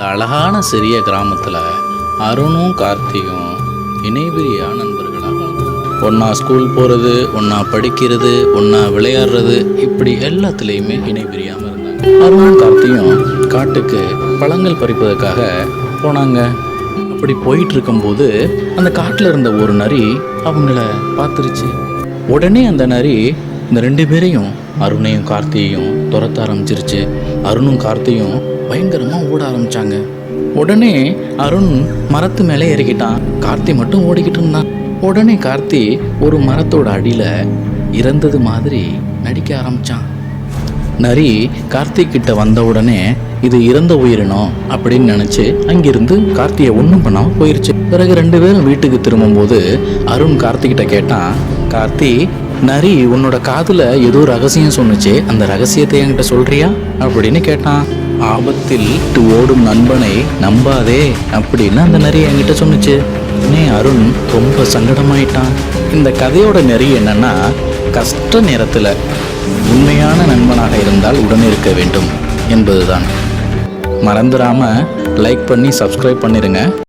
அழகான சிறிய கிராமத்தில் அருணும் கார்த்தியும் இணைபிரியா நண்பர்களாக ஒன்றா ஸ்கூல் போகிறது, ஒன்றா படிக்கிறது, ஒன்றா விளையாடுறது, இப்படி எல்லாத்துலேயுமே இணைபிரியாமல் இருந்தாங்க. அருணும் கார்த்தியும் காட்டுக்கு பழங்கள் பறிப்பதற்காக போனாங்க. அப்படி போயிட்டு இருக்கும்போது அந்த காட்டில் இருந்த ஒரு நரி அவங்கள பார்த்துருச்சு. உடனே அந்த நரி இந்த 2 பேரையும், அருணையும் கார்த்தியையும் துரத்த ஆரம்பிச்சிருச்சு. அருணும் கார்த்தியும் பயங்கரமாக ஓட ஆரம்பித்தாங்க. உடனே அருண் மரத்து மேலே ஏறிக்கிட்டான். கார்த்தி மட்டும் ஓடிக்கிட்டு இருந்தான். உடனே கார்த்தி ஒரு மரத்தோட அடியில் இறந்தது மாதிரி நடிக்க ஆரம்பித்தான். நரி கார்த்திக் கிட்ட வந்த உடனே இது இறந்த உயிரினம் அப்படின்னு நினச்சி அங்கிருந்து கார்த்தியை ஒன்றும் பண்ணாமல் போயிடுச்சு. பிறகு 2 பேரும் வீட்டுக்கு திரும்பும்போது அருண் கார்த்திகிட்ட கேட்டான், கார்த்தி, நரி உன்னோட காதில் ஏதோ ரகசியம் சொன்னுச்சு, அந்த ரகசியத்தை என்கிட்ட சொல்றியா அப்படின்னு கேட்டான். ஆபத்தில் ஓடும் நண்பனை நம்பாதே அப்படின்னு அந்த நரி என்கிட்ட சொன்னுச்சு. உடனே அருண் ரொம்ப சங்கடமாயிட்டான். இந்த கதையோட நெறி என்னன்னா, கஷ்ட நேரத்தில் உண்மையான நண்பனாக இருந்தால் உடனே இருக்க வேண்டும் என்பதுதான். மறந்துடாம லைக் பண்ணி சப்ஸ்கிரைப் பண்ணிடுங்க.